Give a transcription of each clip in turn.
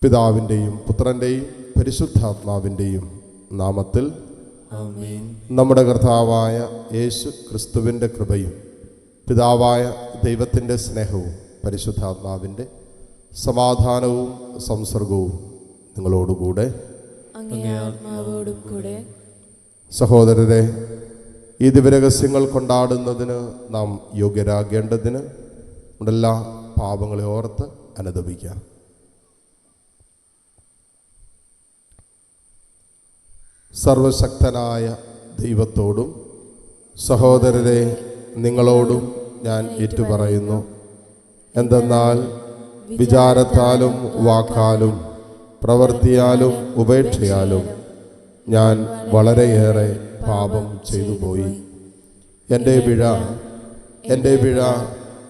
പിതാവിൻ്റെയും പുത്രൻ്റെയും പരിശുദ്ധാത്മാവിൻ്റെയും നാമത്തിൽ ആമേൻ. നമ്മുടെ കർത്താവായ യേശു ക്രിസ്തുവിൻ്റെ കൃപയും പിതാവായ ദൈവത്തിൻ്റെ സ്നേഹവും പരിശുദ്ധാത്മാവിൻ്റെ സമാധാനവും സംസർഗവും നിങ്ങളോടുകൂടെ. അങ്ങേ ആത്മാവോടും കൂടെ. സഹോദരരെ, ഈ ദിവ്യരഹസ്യങ്ങൾ കൊണ്ടാടുന്നതിന് നാം യോഗ്യരാകേണ്ടതിന് എല്ലാ പാപങ്ങളെ ഓർത്ത് അനുതപിക്കാം. സർവശക്തനായ ദൈവത്തോടും സഹോദരരെ നിങ്ങളോടും ഞാൻ ഏറ്റുപറയുന്നു. എന്തെന്നാൽ വിചാരത്താലും വാക്കാലും പ്രവൃത്തിയാലും ഉപേക്ഷയാലും ഞാൻ വളരെയേറെ പാപം ചെയ്തുപോയി. എൻ്റെ പിഴ,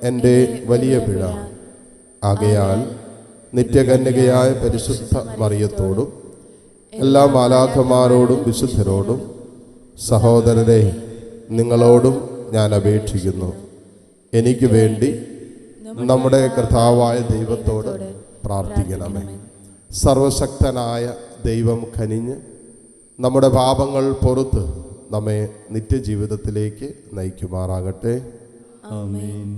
എൻ്റെ വലിയ പിഴ. ആകയാൽ നിത്യകന്യകയായ പരിശുദ്ധ മറിയത്തോടും എല്ലാ മാലാഖമാരോടും വിശുദ്ധരോടും സഹോദരരെ നിങ്ങളോടും ഞാൻ അപേക്ഷിക്കുന്നു, എനിക്ക് വേണ്ടി നമ്മുടെ കർത്താവായ ദൈവത്തോട് പ്രാർത്ഥിക്കണമേ. സർവശക്തനായ ദൈവം കനിഞ്ഞ് നമ്മുടെ പാപങ്ങൾ പൊറുത്ത് നമ്മെ നിത്യജീവിതത്തിലേക്ക് നയിക്കുമാറാകട്ടെ. ആമേൻ.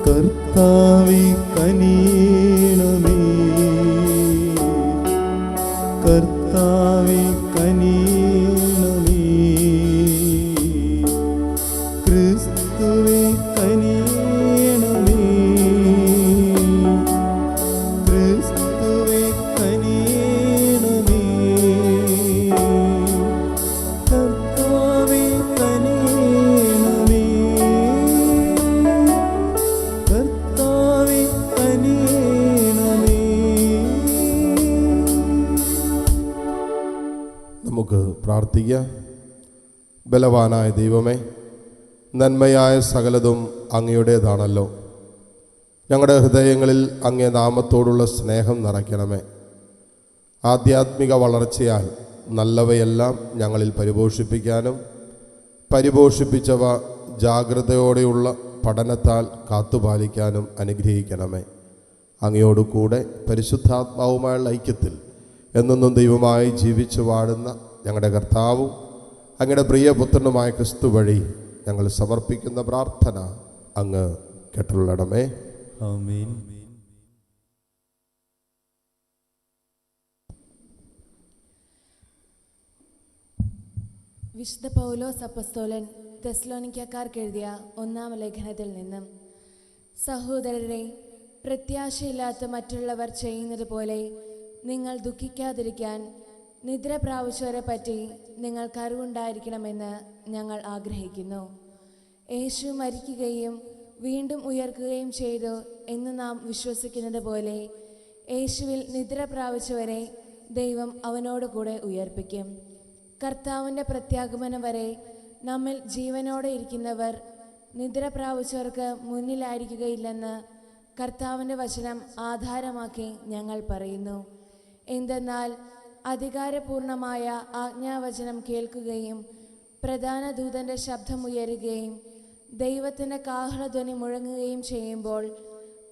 കർത്താവേ കനിയണമേ, കർത്താവേ കനിയണമേ, ക്രിസ്തുവേ കനിയണമേ, ക്രിസ്തുവേ കനിയണമേ, കർത്താവേ കനിയണമേ, കർത്താവേ കനിയണമേ. നമുക്ക് പ്രാർത്ഥിക്കാം. ബലവാനായ ദൈവമേ, നന്മയായ സകലതും അങ്ങയുടേതാണല്ലോ. ഞങ്ങളുടെ ഹൃദയങ്ങളിൽ അങ്ങേ നാമത്തോടുള്ള സ്നേഹം നിറയ്ക്കണമേ. ആധ്യാത്മിക വളർച്ചയാൽ നല്ലവയെല്ലാം ഞങ്ങളിൽ പരിപോഷിപ്പിക്കാനും പരിപോഷിപ്പിച്ചവ ജാഗ്രതയോടെയുള്ള പഠനത്താൽ കാത്തുപാലിക്കാനും അനുഗ്രഹിക്കണമേ. അങ്ങയോട് കൂടെ പരിശുദ്ധാത്മാവുമായുള്ള ഐക്യത്തിൽ എന്നെന്നും ദൈവമായി ജീവിച്ചു വാഴുന്ന ഞങ്ങളുടെ കർത്താവും അങ്ങയുടെ പ്രിയപുത്രനുമായ ക്രിസ്തു വഴി ഞങ്ങൾ സമർപ്പിക്കുന്ന പ്രാർത്ഥന അങ്ങ് കേട്ടുള്ളണമേ. ആമേൻ. വിശുദ്ധ പൗലോസ് അപ്പസ്തോലൻ തെസ്സലോനിക്കക്കാർക്ക് എഴുതിയ 1-ാം ലേഖനത്തിൽ നിന്നും: സഹോദരരെ, പ്രത്യാശയില്ലാത്ത മറ്റുള്ളവർ ചെയ്യുന്നത് പോലെ നിങ്ങൾ ദുഃഖിക്കാതിരിക്കാൻ നിദ്ര പ്രാപിച്ചവരെ പറ്റി നിങ്ങൾക്ക് അറിവുണ്ടായിരിക്കണമെന്ന് ഞങ്ങൾ ആഗ്രഹിക്കുന്നു. യേശു മരിക്കുകയും വീണ്ടും ഉയർക്കുകയും ചെയ്തു എന്ന് നാം വിശ്വസിക്കുന്നത് പോലെ യേശുവിൽ നിദ്ര പ്രാപിച്ചവരെ ദൈവം അവനോടുകൂടെ ഉയർപ്പിക്കും. കർത്താവിൻ്റെ പ്രത്യാഗമനം വരെ നമ്മിൽ ജീവനോടെ ഇരിക്കുന്നവർ നിദ്ര പ്രാപിച്ചവർക്ക് മുന്നിലായിരിക്കുകയില്ലെന്ന് കർത്താവിൻ്റെ വചനം ആധാരമാക്കി ഞങ്ങൾ പറയുന്നു. എന്തെന്നാൽ അധികാരപൂർണമായ ആജ്ഞാവചനം കേൾക്കുകയും പ്രധാന ദൂതൻ്റെ ശബ്ദമുയരുകയും ദൈവത്തിൻ്റെ കാഹളധ്വനി മുഴങ്ങുകയും ചെയ്യുമ്പോൾ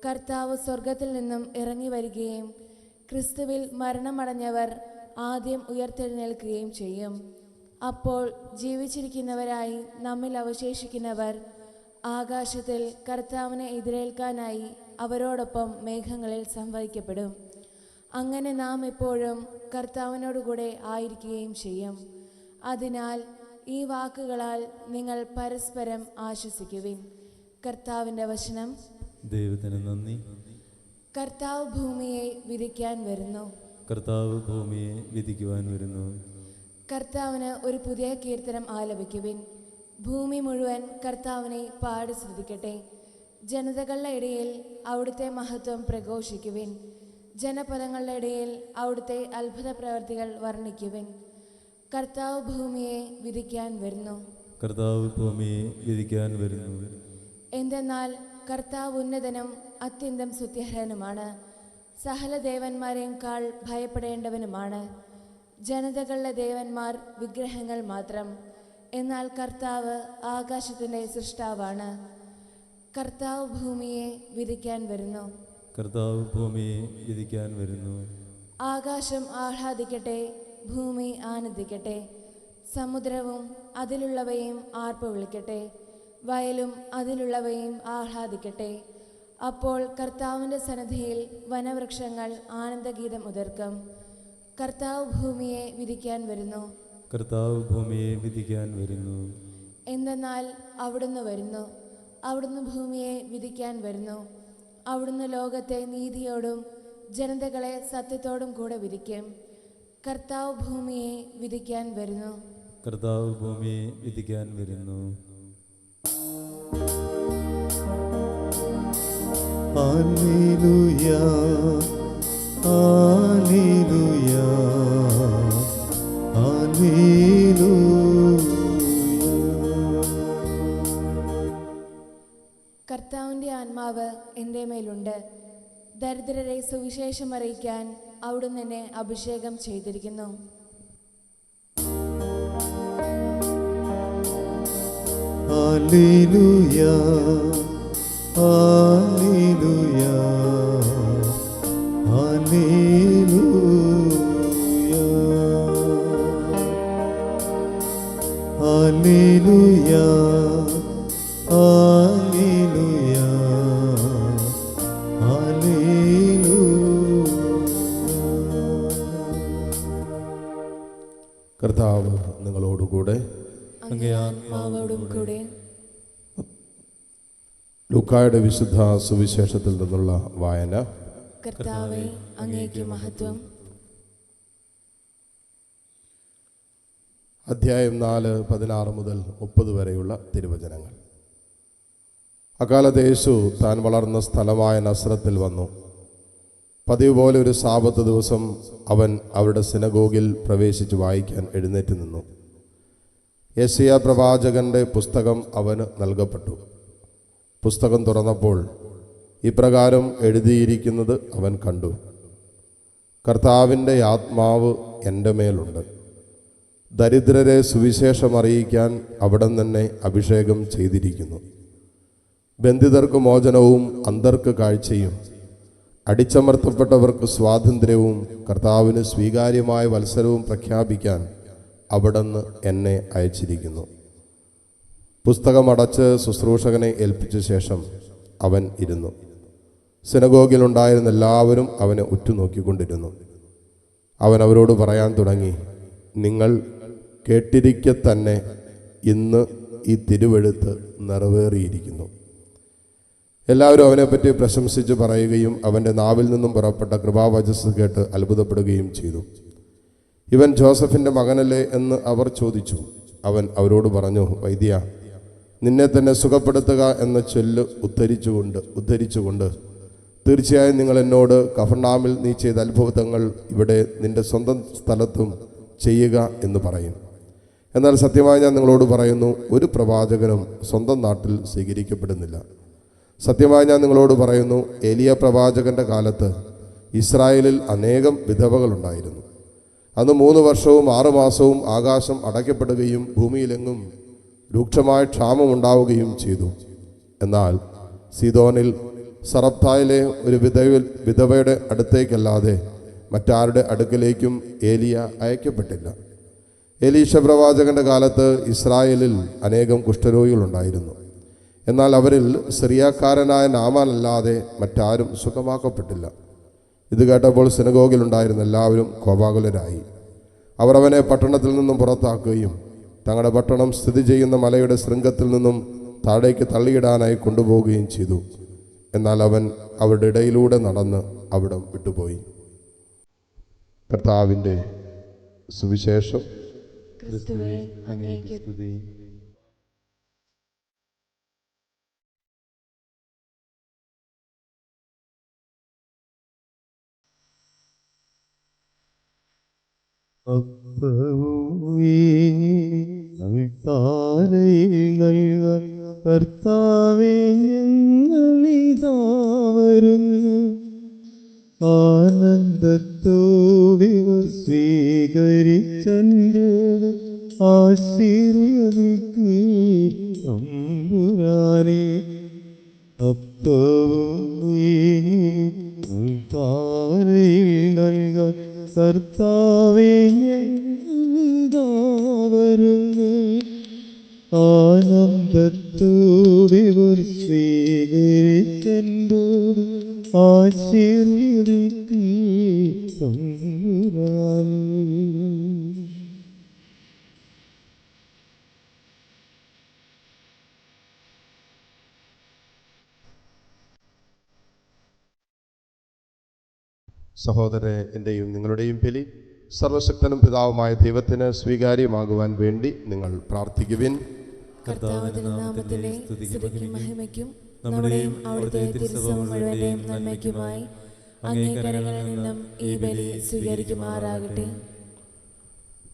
കർത്താവ് സ്വർഗത്തിൽ നിന്നും ഇറങ്ങി വരികയും ക്രിസ്തുവിൽ മരണമടഞ്ഞവർ ആദ്യം ഉയർത്തെഴുന്നേൽക്കുകയും ചെയ്യും. അപ്പോൾ ജീവിച്ചിരിക്കുന്നവരായി നമ്മിൽ അവശേഷിക്കുന്നവർ ആകാശത്തിൽ കർത്താവിനെ എതിരേൽക്കാനായി അവരോടൊപ്പം മേഘങ്ങളിൽ സംവഹിക്കപ്പെടും. അങ്ങനെ നാം എപ്പോഴും കർത്താവിനോടുകൂടെ ആയിരിക്കുകയും ചെയ്യും. അതിനാൽ ഈ വാക്കുകളാൽ നിങ്ങൾ പരസ്പരം ആശ്വസിക്കുവിൻ. കർത്താവിൻ്റെ വചനം. ദൈവത്തിന് നന്ദി. കർത്താവ് ഭൂമിയെ വിധിക്കാൻ വരുന്നു. കർത്താവ് ഭൂമിയെ വിധിക്കുവാൻ വരുന്നു. കർത്താവിന് ഒരു പുതിയ കീർത്തനം ആലപിക്കുവിൻ. ഭൂമി മുഴുവൻ കർത്താവിനെ പാടി സ്തുതിക്കട്ടെ. ജനതകളുടെ ഇടയിൽ അവിടുത്തെ മഹത്വം പ്രഘോഷിക്കുവിൻ. ജനപദങ്ങളുടെ ഇടയിൽ അവിടുത്തെ അത്ഭുത പ്രവർത്തികൾ വർണ്ണിക്കുവിൻ. കർത്താവ് ഭൂമിയെ വിധിക്കാൻ വരുന്നു. കർത്താവ് ഭൂമിയെ വിധിക്കാൻ വരുന്നു. എന്തെന്നാൽ കർത്താവ് ഉന്നതനും അത്യന്തം സ്തുത്യർഹനുമാണ്. സകല ദേവന്മാരെക്കാൾ ഭയപ്പെടേണ്ടവനുമാണ്. ജനതകളുടെ ദേവന്മാർ വിഗ്രഹങ്ങൾ മാത്രം. എന്നാൽ കർത്താവ് ആകാശത്തിൻ്റെ സൃഷ്ടാവാണ്. കർത്താവ് ഭൂമിയെ വിധിക്കാൻ വരുന്നു. കർത്താവ് ഭൂമിയെ വിധിക്കാൻ വരുന്നു. ആകാശം ആഹ്ലാദിക്കട്ടെ, ഭൂമി ആനന്ദിക്കട്ടെ. സമുദ്രവും അതിലുള്ളവയും ആർപ്പ് വിളിക്കട്ടെ, വയലും അതിലുള്ളവയും ആഹ്ലാദിക്കട്ടെ. അപ്പോൾ കർത്താവിൻ്റെ സന്നിധിയിൽ വനവൃക്ഷങ്ങൾ ആനന്ദഗീതം ഉതിർക്കും. കർത്താവ് ഭൂമിയെ വിധിക്കാൻ വരുന്നു. കർത്താവ് ഭൂമിയെ വിധിക്കാൻ വരുന്നു. എന്തെന്നാൽ അവിടുന്ന് വരുന്നു, അവിടുന്ന് ഭൂമിയെ വിധിക്കാൻ വരുന്നു. അവിടുന്ന് ലോകത്തെ നീതിയോടും ജനതകളെ സത്യത്തോടും കൂടെ വിധിക്കും. കർത്താവ് ഭൂമിയെ വിധിക്കാൻ വരുന്നു. കർത്താവ് ഭൂമിയെ വിധിക്കാൻ വരുന്നു. Hallelujah, hallelujah, hallelujah. കർത്താവിൻ്റെ ആത്മാവ് എൻ്റെ മേലുണ്ട്. ദരിദ്രരെ സുവിശേഷം അറിയിക്കാൻ അവിടുന്ന് എന്നെ അഭിഷേകം ചെയ്തിരിക്കുന്നു. Hallelujah, hallelujah, hallelujah, hallelujah, hallelujah, hallelujah. കർത്താവ് നിങ്ങളോടുകൂടെ. അങ്ങേ ആത്മാവോടും കൂടെ. ലൂക്കായുടെ വിശുദ്ധ സുവിശേഷത്തിൽ നിന്നുള്ള വായന. കർത്താവേ, അങ്ങേക്ക് മഹത്വം. അധ്യായം 4, 16 മുതൽ 30 വരെയുള്ള തിരുവചനങ്ങൾ. അക്കാലത്ത് യേശു താൻ വളർന്ന സ്ഥലമായ നസ്രത്തിൽ വന്നു. പതിവ് പോലെ ഒരു സാബത്ത് ദിവസം അവൻ അവരുടെ സിനഗോഗിൽ പ്രവേശിച്ച് വായിക്കാൻ എഴുന്നേറ്റ് നിന്നു. യെശയ്യാ പ്രവാചകന്റെ പുസ്തകം അവന് നൽകപ്പെട്ടു. പുസ്തകം തുറന്നപ്പോൾ ഇപ്രകാരം എഴുതിയിരിക്കുന്നത് അവൻ കണ്ടു. കർത്താവിൻ്റെ ആത്മാവ് എൻ്റെ മേലുണ്ട്. ദരിദ്രരെ സുവിശേഷം അറിയിക്കാൻ അവിടം തന്നെ അഭിഷേകം ചെയ്തിരിക്കുന്നു. ബന്ധിതർക്ക് മോചനവും അന്ധർക്ക് കാഴ്ചയും അടിച്ചമർത്തപ്പെട്ടവർക്ക് സ്വാതന്ത്ര്യവും കർത്താവിന് സ്വീകാര്യമായ വത്സരവും പ്രഖ്യാപിക്കാൻ അവിടുന്ന് എന്നെ അയച്ചിരിക്കുന്നു. പുസ്തകമടച്ച് ശുശ്രൂഷകനെ ഏൽപ്പിച്ച ശേഷം അവൻ ഇരുന്നു. സിനഗോഗിലുണ്ടായിരുന്ന എല്ലാവരും അവനെ ഉറ്റുനോക്കിക്കൊണ്ടിരുന്നു. അവൻ അവരോട് പറയാൻ തുടങ്ങി, നിങ്ങൾ കേട്ടിരിക്കെ തന്നെ ഇന്ന് ഈ തിരുവെഴുത്ത് നിറവേറിയിരിക്കുന്നു. എല്ലാവരും അവനെപ്പറ്റി പ്രശംസിച്ച് പറയുകയും അവൻ്റെ നാവിൽ നിന്നും പുറപ്പെട്ട കൃപാവചസ് കേട്ട് അത്ഭുതപ്പെടുകയും ചെയ്തു. ഇവൻ ജോസഫിൻ്റെ മകനല്ലേ എന്ന് അവർ ചോദിച്ചു. അവൻ അവരോട് പറഞ്ഞു, വൈദ്യ, നിന്നെ തന്നെ സുഖപ്പെടുത്തുക എന്ന ചൊല്ല് ഉദ്ധരിച്ചുകൊണ്ട് തീർച്ചയായും നിങ്ങൾ എന്നോട് കഫർനാമിൽ നീ ചെയ്ത അത്ഭുതങ്ങൾ ഇവിടെ നിന്റെ സ്വന്തം സ്ഥലത്തും ചെയ്യുക എന്ന് പറയും. എന്നാൽ സത്യമായി ഞാൻ നിങ്ങളോട് പറയുന്നു, ഒരു പ്രവാചകനും സ്വന്തം നാട്ടിൽ സ്വീകരിക്കപ്പെടുന്നില്ല. സത്യമായി ഞാൻ നിങ്ങളോട് പറയുന്നു, ഏലിയ പ്രവാചകന്റെ കാലത്ത് ഇസ്രായേലിൽ അനേകം വിധവകളുണ്ടായിരുന്നു. അന്ന് 3 വർഷവും 6 മാസവും ആകാശം അടയ്ക്കപ്പെടുകയും ഭൂമിയിലെങ്ങും രൂക്ഷമായ ക്ഷാമം ഉണ്ടാവുകയും ചെയ്തു. എന്നാൽ സീദോനിൽ സറപ്തായിലെ ഒരു വിധവയുടെ അടുത്തേക്കല്ലാതെ മറ്റാരുടെ അടുക്കലേക്കും ഏലിയ അയക്കപ്പെട്ടില്ല. എലീശ പ്രവാചകന്റെ കാലത്ത് ഇസ്രായേലിൽ അനേകം കുഷ്ഠരോഗികളുണ്ടായിരുന്നു. എന്നാൽ അവരിൽ സിറിയാക്കാരനായ നാമാനല്ലാതെ മറ്റാരും സുഖമാക്കപ്പെട്ടില്ല. ഇത് കേട്ടപ്പോൾ സിനഗോഗിലുണ്ടായിരുന്ന എല്ലാവരും കോപാകുലരായി. അവർ അവനെ പട്ടണത്തിൽ നിന്നും പുറത്താക്കുകയും തങ്ങളുടെ പട്ടണം സ്ഥിതി ചെയ്യുന്ന മലയുടെ ശൃംഗത്തിൽ നിന്നും താഴേക്ക് തള്ളിയിടാനായി കൊണ്ടുപോവുകയും ചെയ്തു. എന്നാൽ അവൻ അവരുടെ ഇടയിലൂടെ നടന്ന് അവിടം വിട്ടുപോയി. കർത്താവിൻ്റെ സുവിശേഷം. ക്രിസ്തുവേ, അങ്ങേക്ക് സ്തുതി. കർത്താവേ, ഞങ്ങളിതാ വരുന്നു. ആനന്ദത്തോടെ സ്വീകരിക്കണമേ. ആശീർവദിക്കൂ തമ്പുരാനെ. അപ്പവും നീയും താരയിൽ നൽകാൻ കർത്താവേ ഞാനിതാ വരുന്നു. ആനന്ദത്തോടെ സ്വീകരിച്ചെന്തോ ആശീർവദിക്കൂ തമ്പുരാനെ. സഹോദരരെ, എൻ്റെയും നിങ്ങളുടെയും ബലി സർവശക്തനും പിതാവുമായ ദൈവത്തിന് സ്വീകാര്യമാകുവാൻ വേണ്ടി നിങ്ങൾ പ്രാർത്ഥിക്കുവിൻ. കർത്താവിന്റെ നാമത്തിലെ സ്തുതിക്കും മഹിമയ്ക്കും നമ്മുടെയും അവിടുത്തെ തിരുസഭ മുഴുവന്റെയും നന്മയ്ക്കുമായി അങ്ങേ കരങ്ങളിൽ നിന്നും ഈ ബലി സ്വീകരിക്കുമാറാകട്ടെ.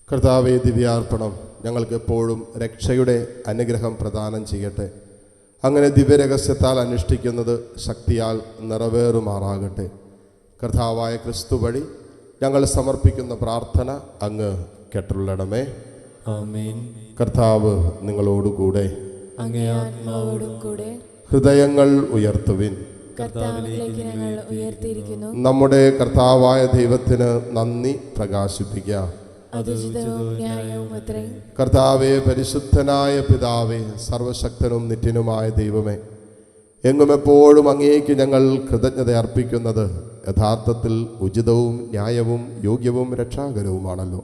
കർത്താവേ, ദിവ്യാർപ്പണം ഞങ്ങൾക്ക് എപ്പോഴും രക്ഷയുടെ അനുഗ്രഹം പ്രദാനം ചെയ്യട്ടെ. അങ്ങനെ ദിവ്യരഹസ്യത്താൽ അനുഷ്ഠിക്കുന്നത് ശക്തിയാൽ നിറവേറുമാറാകട്ടെ. കർത്താവായ ക്രിസ്തു വഴി ഞങ്ങൾ സമർപ്പിക്കുന്ന പ്രാർത്ഥന അങ്ങ് കേട്ടുള്ളണമേ. ആമേൻ. കർത്താവ് നിങ്ങളോടുകൂടെ. അങ്ങേ ആത്മാവോടും കൂടെ. ഹൃദയങ്ങൾ ഉയർത്തുവിൻ. കർത്താവിലേക്ക് ഞങ്ങൾ ഉയർത്തിയിരിക്കുന്നു. നമ്മുടെ കർത്താവായ ദൈവത്തിന് നന്ദി പ്രകാശിപ്പിക്കാം. അതുചിതവും ന്യായവും അത്രേ. കർത്താവേ, പരിശുദ്ധനായ പിതാവേ, സർവശക്തനും നിത്യനുമായ ദൈവമേ, എങ്ങും എപ്പോഴും അങ്ങേക്ക് ഞങ്ങൾ കൃതജ്ഞത അർപ്പിക്കുന്നത് യഥാർത്ഥത്തിൽ ഉചിതവും ന്യായവും യോഗ്യവും രക്ഷാകരവുമാണല്ലോ.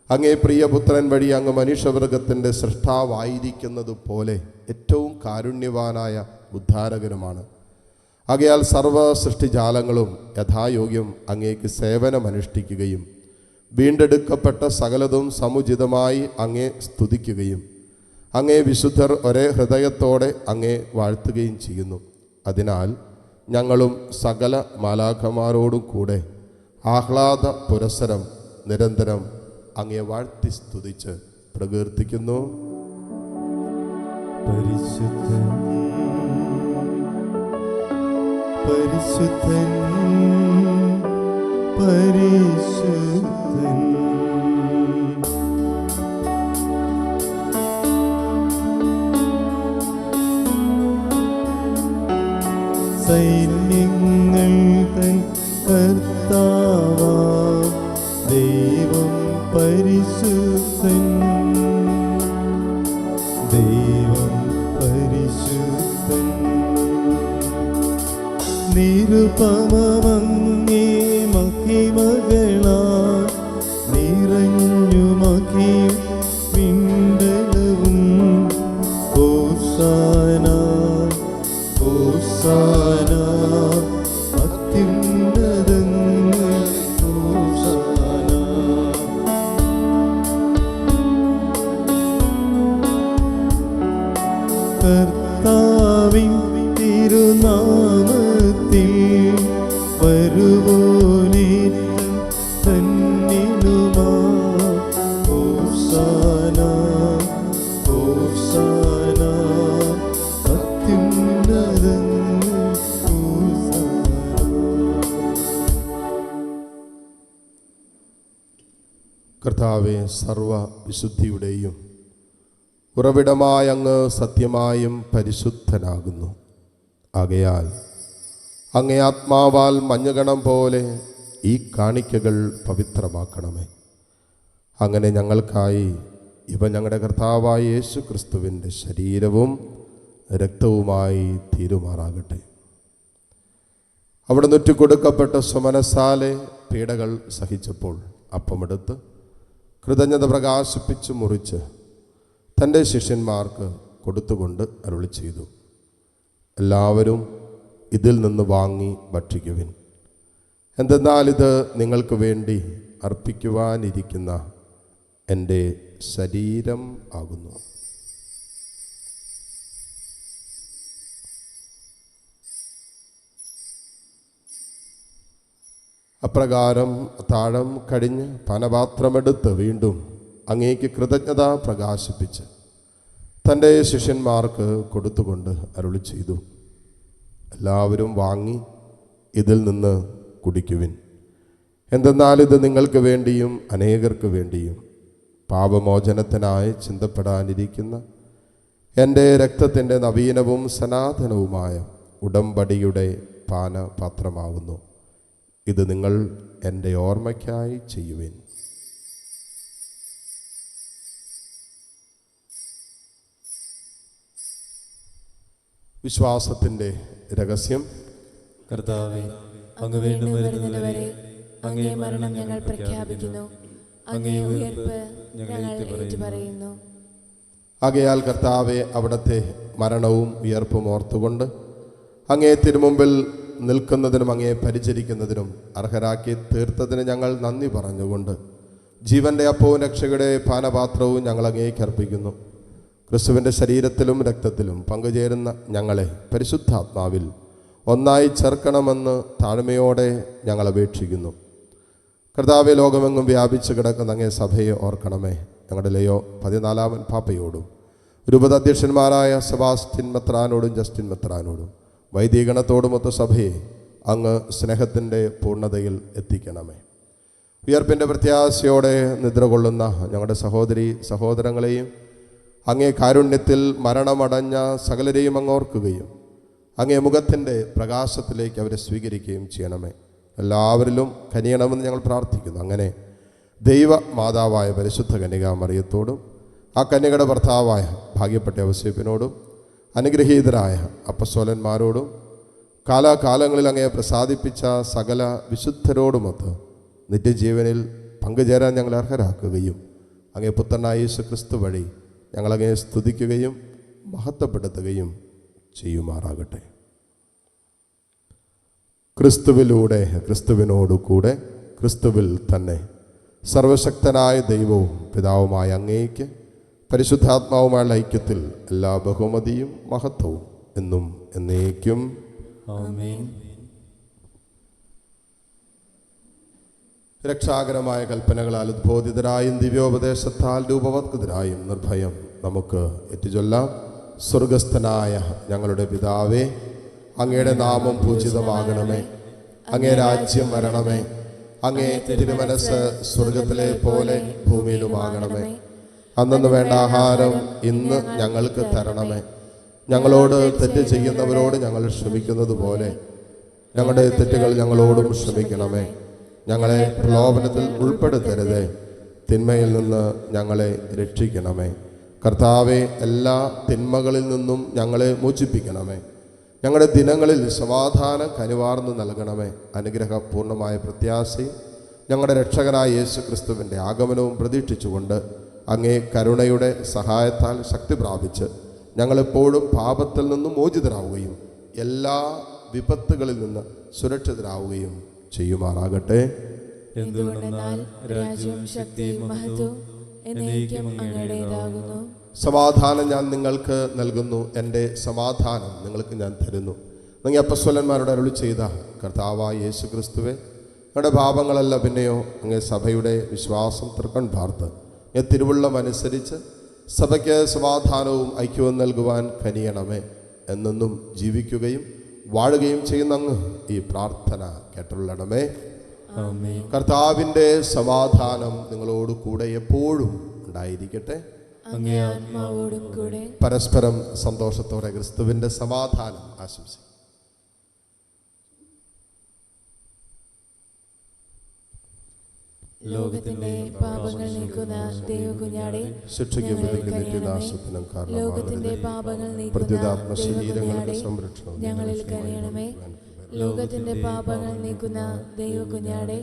അങ്ങേ പ്രിയപുത്രൻ വഴി അങ്ങ് മനുഷ്യവർഗത്തിൻ്റെ സൃഷ്ടാവായിരിക്കുന്നത് പോലെ ഏറ്റവും കാരുണ്യവാനായ ഉദ്ധാരകനുമാണ്. ആകയാൽ സർവ സൃഷ്ടിജാലങ്ങളും യഥായോഗ്യം അങ്ങേക്ക് സേവനമനുഷ്ഠിക്കുകയും വീണ്ടെടുക്കപ്പെട്ട സകലതും സമുചിതമായി അങ്ങേ സ്തുതിക്കുകയും അങ്ങേ വിശുദ്ധർ ഒരേ ഹൃദയത്തോടെ അങ്ങേ വാഴ്ത്തുകയും ചെയ്യുന്നു. അതിനാൽ ഞങ്ങളും സകല മാലാഖമാരോടും കൂടെ ആഹ്ലാദ പുരസ്സരം നിരന്തരം അങ്ങേ വാഴ്ത്തി സ്തുതിച്ച് പ്രകീർത്തിക്കുന്നു. പരിശുദ്ധൻ പരിശുദ്ധൻ പരിശുദ്ധൻ. സൈന്യങ്ങൾ തൻ കർത്താവാം ദൈവം പരിശുദ്ധൻ. ദൈവം പരിശുദ്ധൻ. നിരുപമമങ്ങേ മഹിമകളാൽ നിറഞ്ഞു മഹിയും പിണ്ടലവും. ഹോസാന ഹോസാന അത്യുന്നതങ്ങൾ ഹോസാന. കർത്താവിൻ തിരുനാമത്തിൽ വരുവോനേറ്റം ധന്യനുമാ. ഹോസാന ഹോസാന അത്യുന്നതങ്ങൾ ഹോസാന. കർത്താവെ, സർവ വിശുദ്ധിയുടെയും ഉറവിടമായ അങ്ങ് സത്യമായും പരിശുദ്ധനാകുന്നു. ആകയാൽ അങ്ങേ ആത്മാവാൽ മഞ്ഞുകണം പോലെ ഈ കാണിക്കകൾ പവിത്രമാക്കണമേ. അങ്ങനെ ഞങ്ങൾക്കായി ഇവ ഞങ്ങളുടെ കർത്താവായ യേശു ക്രിസ്തുവിൻ്റെ ശരീരവും രക്തവുമായി തീരുമാറാകട്ടെ. അവിടെ നുറ്റിക്കൊടുക്കപ്പെട്ട സുമനസാലെ പീഡകൾ സഹിച്ചപ്പോൾ അപ്പമെടുത്ത് കൃതജ്ഞത പ്രകാശിപ്പിച്ച് മുറിച്ച് തൻ്റെ ശിഷ്യന്മാർക്ക് കൊടുത്തുകൊണ്ട് അരുളി ചെയ്തു, എല്ലാവരും ഇതിൽ നിന്ന് വാങ്ങി ഭക്ഷിക്കുവിൻ. എന്തെന്നാൽ ഇത് നിങ്ങൾക്ക് വേണ്ടി അർപ്പിക്കുവാനിരിക്കുന്ന എൻ്റെ ശരീരം ആകുന്നു. അപ്രകാരം താഴം കഴിഞ്ഞ് പാനപാത്രമെടുത്ത് വീണ്ടും അങ്ങേക്ക് കൃതജ്ഞത പ്രകാശിപ്പിച്ച് തൻ്റെ ശിഷ്യന്മാർക്ക് കൊടുത്തുകൊണ്ട് അരുളി ചെയ്തു, എല്ലാവരും വാങ്ങി ഇതിൽ നിന്ന് കുടിക്കുവിൻ. എന്തെന്നാൽ ഇത് നിങ്ങൾക്ക് വേണ്ടിയും അനേകർക്ക് വേണ്ടിയും പാപമോചനത്തിനായി ചിന്തപ്പെടാനിരിക്കുന്ന എൻ്റെ രക്തത്തിൻ്റെ നവീനവും സനാതനവുമായ ഉടമ്പടിയുടെ പാനപാത്രമാകുന്നു. ഇത് നിങ്ങൾ എൻ്റെ ഓർമ്മയ്ക്കായി ചെയ്യുവിൻ. വിശ്വാസത്തിൻ്റെ രഹസ്യം. കർത്താവേ, അങ്ങ് വീണ്ടും വരുന്നതുവരെ അങ്ങേ മരണം ഞങ്ങൾ പ്രഖ്യാപിക്കുന്നു, അങ്ങേ ഉയർപ്പ് ഞങ്ങൾ ഏറ്റുപറയുന്നു. ആകയാൽ കർത്താവെ, അവിടുത്തെ മരണവും ഉയർപ്പും ഓർത്തുകൊണ്ട് അങ്ങേ തിരുമുമ്പിൽ നിൽക്കുന്നതിനും അങ്ങേ പരിചരിക്കുന്നതിനും അർഹരാക്കി തീർത്തതിന് ഞങ്ങൾ നന്ദി പറഞ്ഞുകൊണ്ട് ജീവൻ്റെ അപ്പവും രക്ഷയുടെ പാനപാത്രവും ഞങ്ങൾ അങ്ങേക്ക് അർപ്പിക്കുന്നു. ക്രിസ്തുവിൻ്റെ ശരീരത്തിലും രക്തത്തിലും പങ്കുചേരുന്ന ഞങ്ങളെ പരിശുദ്ധാത്മാവിൽ ഒന്നായി ചേർക്കണമെന്ന് താഴ്മയോടെ ഞങ്ങൾ അപേക്ഷിക്കുന്നു. കർത്താവെ, ലോകമെങ്ങും വ്യാപിച്ചു കിടക്കുന്ന അങ്ങേ സഭയെ ഓർക്കണമേ. ഞങ്ങളുടെ ലയോ 14 പാപ്പയോടും രൂപതാധ്യക്ഷന്മാരായ സെബാസ്റ്റ്യൻ മെത്രാനോടും ജസ്റ്റിൻ മെത്രാനോടും വൈദികണത്തോടുമൊത്ത സഭയെ അങ്ങ് സ്നേഹത്തിൻ്റെ പൂർണ്ണതയിൽ എത്തിക്കണമേ. ഉയർപ്പിൻ്റെ പ്രത്യാശയോടെ നിദ്ര കൊള്ളുന്ന ഞങ്ങളുടെ സഹോദരി സഹോദരങ്ങളെയും അങ്ങേ കാരുണ്യത്തിൽ മരണമടഞ്ഞ സകലരെയും അങ്ങ് ഓർക്കുകയും അങ്ങേ മുഖത്തിൻ്റെ പ്രകാശത്തിലേക്ക് അവരെ സ്വീകരിക്കുകയും ചെയ്യണമേ. എല്ലാവരിലും കനിയണമെന്ന് ഞങ്ങൾ പ്രാർത്ഥിക്കുന്നു. അങ്ങനെ ദൈവ മാതാവായ പരിശുദ്ധ കന്യകാമറിയത്തോടും ആ കന്യകയുടെ ഭർത്താവായ ഭാഗ്യപ്പെട്ട ഔസേപ്പിനോടും അനുഗ്രഹീതരായ അപ്പസ്തോലന്മാരോടും കാലാകാലങ്ങളിൽ അങ്ങയെ പ്രസാദിപ്പിച്ച സകല വിശുദ്ധരോടുമൊത്ത് നിത്യജീവനിൽ പങ്കുചേരാൻ ഞങ്ങളെ അർഹരാക്കുകയും അങ്ങേ പുത്രനായ യേശു ക്രിസ്തു വഴി ഞങ്ങളങ്ങയെ സ്തുതിക്കുകയും മഹത്വപ്പെടുത്തുകയും ചെയ്യുമാറാകട്ടെ. ക്രിസ്തുവിലൂടെ, ക്രിസ്തുവിനോടു കൂടെ, ക്രിസ്തുവിൽ തന്നെ സർവശക്തനായ ദൈവവും പിതാവുമായ അങ്ങേയ്ക്ക് പരിശുദ്ധാത്മാവുമായുള്ള ഐക്യത്തിൽ എല്ലാ ബഹുമതിയും മഹത്വവും എന്നും എന്നേക്കും ആമേൻ. രക്ഷാകരമായ കൽപ്പനകളാൽ ഉദ്ബോധിതരായും ദിവ്യോപദേശത്താൽ രൂപവത്കൃതരായും നിർഭയം നമുക്ക് ഏറ്റുചൊല്ലാം. സ്വർഗസ്ഥനായ ഞങ്ങളുടെ പിതാവേ, അങ്ങയുടെ നാമം പൂജിതമാകണമേ. അങ്ങേ രാജ്യം വരണമേ. അങ്ങേ തിരുമനസ് സ്വർഗത്തിലെ പോലെ ഭൂമിയിലുമാകണമേ. അന്നു വേണ്ട ആഹാരം ഇന്ന് ഞങ്ങൾക്ക് തരണമേ. ഞങ്ങളോട് തെറ്റ് ചെയ്യുന്നവരോട് ഞങ്ങൾ ക്ഷമിക്കുന്നത് പോലെ ഞങ്ങളുടെ തെറ്റുകൾ ഞങ്ങളോടും ക്ഷമിക്കണമേ. ഞങ്ങളെ പ്രലോഭനത്തിൽ ഉൾപ്പെടുത്തരുതേ, തിന്മയിൽ നിന്ന് ഞങ്ങളെ രക്ഷിക്കണമേ. കർത്താവെ, എല്ലാ തിന്മകളിൽ നിന്നും ഞങ്ങളെ മോചിപ്പിക്കണമേ. ഞങ്ങളുടെ ദിനങ്ങളിൽ സമാധാനം കനിവാർന്നു നൽകണമേ. അനുഗ്രഹപൂർണമായ പ്രത്യാശയും ഞങ്ങളുടെ രക്ഷകനായ യേശു ക്രിസ്തുവിൻ്റെ ആഗമനവും പ്രതീക്ഷിച്ചുകൊണ്ട് അങ്ങേ കരുണയുടെ സഹായത്താൽ ശക്തി പ്രാപിച്ച് ഞങ്ങളെപ്പോഴും പാപത്തിൽ നിന്നും മോചിതരാവുകയും എല്ലാ വിപത്തുകളിൽ നിന്ന് സുരക്ഷിതരാവുകയും ചെയ്യുമാറാകട്ടെ. എന്തുകൊണ്ടെന്നാൽ രാജ്യവും ശക്തിയും മഹത്വവും എന്നേക്കും അങ്ങയുടേതാകുന്നു. സമാധാനം ഞാൻ നിങ്ങൾക്ക് നൽകുന്നു, എൻ്റെ സമാധാനം നിങ്ങൾക്ക് ഞാൻ തരുന്നു. നിങ്ങൾ അപ്പസ്തോലന്മാരോട് അരുളി ചെയ്ത കർത്താവായ യേശു ക്രിസ്തുവേ, ഞങ്ങളുടെ പാപങ്ങളല്ല പിന്നെയോ അങ്ങേ സഭയുടെ വിശ്വാസം തൃക്കൺ പാർത്ത് തിരുവുള്ളം അനുസരിച്ച് സഭയ്ക്ക് സമാധാനവും ഐക്യവും നൽകുവാൻ കനിയണമേ. എന്നെന്നും ജീവിക്കുകയും വാഴുകയും ചെയ്യുന്ന അങ്ങ് ഈ പ്രാർത്ഥന കേട്ടുള്ളണമേ. കർത്താവിൻ്റെ സമാധാനം നിങ്ങളോട് കൂടെ എപ്പോഴും ഉണ്ടായിരിക്കട്ടെ. അങ്ങേ ആത്മാവോടും കൂടെ. പരസ്പരം സന്തോഷത്തോടെ ക്രിസ്തുവിൻ്റെ സമാധാനം ആശംസിക്കും. ലോകത്തിന്റെ പാപങ്ങൾ നീക്കുന്ന ദൈവകുഞ്ഞാടേ, ശിക്ഷയ്ക്കും നിത്യനാശത്തിനും ലോകത്തിന്റെ പാപങ്ങൾ നീക്കുന്ന പ്രതിതാത്മശരീരങ്ങളുടെ ദൈവകുഞ്ഞാടേ, സംരക്ഷണം ഞങ്ങളിൽ കനിയണമേ. ലോകത്തിന്റെ പാപങ്ങൾ നീക്കുന്ന ദൈവകുഞ്ഞാടേ,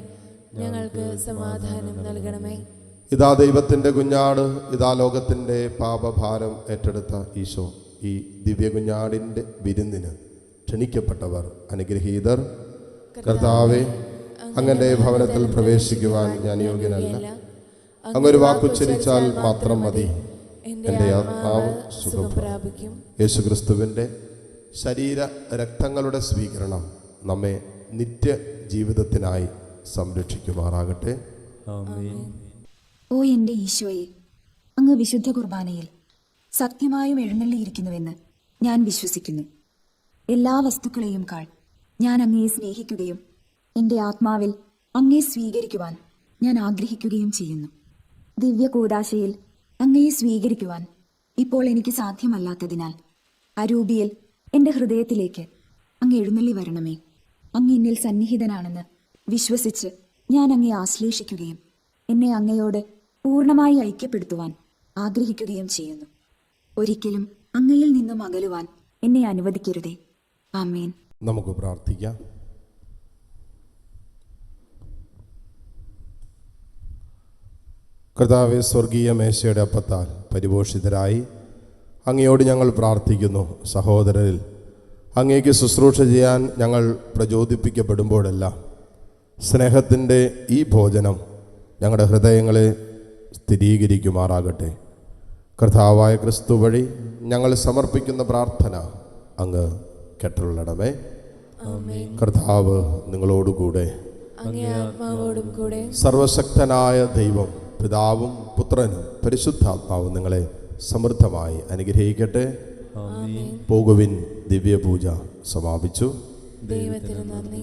ഞങ്ങൾക്ക് സമാധാനം നൽകണമേ. ഇതാ ദൈവത്തിൻ്റെ കുഞ്ഞാട്, ഇതാ ലോകത്തിൻ്റെ പാപഭാരം ഏറ്റെടുത്ത ഈശോ. ഈ ദിവ്യ കുഞ്ഞാടിൻ്റെ വിരുന്നിന് ക്ഷണിക്കപ്പെട്ടവർ അനുഗ്രഹീതർ. കർത്താവെ, അങ്ങൻ്റെ ഭവനത്തിൽ പ്രവേശിക്കുവാൻ ഞാൻ യോഗ്യനല്ല. അങ്ങൊരു വാക്കുച്ചരിച്ചാൽ മാത്രം മതി, എൻ്റെ ആത്മാവ് സുഖം പ്രാപിക്കും. യേശു ക്രിസ്തുവിൻ്റെ ശരീര രക്തങ്ങളുടെ സ്വീകരണം നമ്മെ നിത്യ ജീവിതത്തിനായി സംരക്ഷിക്കുമാറാകട്ടെ. ആമേൻ. ഓ എൻ്റെ ഈശോയെ, അങ്ങ് വിശുദ്ധ കുർബാനയിൽ സത്യമായും എഴുന്നള്ളിയിരിക്കുന്നുവെന്ന് ഞാൻ വിശ്വസിക്കുന്നു. എല്ലാ വസ്തുക്കളെയും കാൾ ഞാൻ അങ്ങയെ സ്നേഹിക്കുകയും എൻ്റെ ആത്മാവിൽ അങ്ങയെ സ്വീകരിക്കുവാൻ ഞാൻ ആഗ്രഹിക്കുകയും ചെയ്യുന്നു. ദിവ്യ കൂദാശയിൽ അങ്ങയെ സ്വീകരിക്കുവാൻ ഇപ്പോൾ എനിക്ക് സാധ്യമല്ലാത്തതിനാൽ അരൂപിയിൽ എൻ്റെ ഹൃദയത്തിലേക്ക് അങ്ങ് എഴുന്നള്ളി വരണമേ. അങ്ങ് എന്നിൽ സന്നിഹിതനാണെന്ന് വിശ്വസിച്ച് ഞാൻ അങ്ങയെ ആശ്ലേഷിക്കുകയും എന്നെ അങ്ങയോട് പൂർണ്ണമായി ഐക്യപ്പെടുത്തുവാൻ ആഗ്രഹിക്കുകയും ചെയ്യുന്നു. ഒരിക്കലും അങ്ങയിൽ നിന്നും അകലുവാൻ എന്നെ അനുവദിക്കരുതേ. ആമേൻ. നമുക്ക് പ്രാർത്ഥിക്കാം. കർത്താവേ, സ്വർഗീയ മേശയുടെ അപ്പത്താൽ പരിപോഷിതരായി അങ്ങയോട് ഞങ്ങൾ പ്രാർത്ഥിക്കുന്നു. സഹോദരരിൽ അങ്ങേക്ക് ശുശ്രൂഷ ചെയ്യാൻ ഞങ്ങൾ പ്രചോദിപ്പിക്കപ്പെടുമ്പോഴെല്ലാം സ്നേഹത്തിൻ്റെ ഈ ഭോജനം ഞങ്ങളുടെ ഹൃദയങ്ങളെ സ്ഥിരീകരിക്കുമാറാകട്ടെ. കർത്താവായ ക്രിസ്തു വഴി ഞങ്ങൾ സമർപ്പിക്കുന്ന പ്രാർത്ഥന അങ്ങ് കേട്ടുള്ളണമേ. കർത്താവ് നിങ്ങളോടുകൂടെ. അങ്ങേ ആത്മാവോടും കൂടെ. സർവശക്തനായ ദൈവം പിതാവും പുത്രനും പരിശുദ്ധാത്മാവും നിങ്ങളെ സമൃദ്ധമായി അനുഗ്രഹിക്കട്ടെ. പോകുവിൻ. ദിവ്യപൂജ സമാപിച്ചു. ദൈവത്തിന് നന്ദി.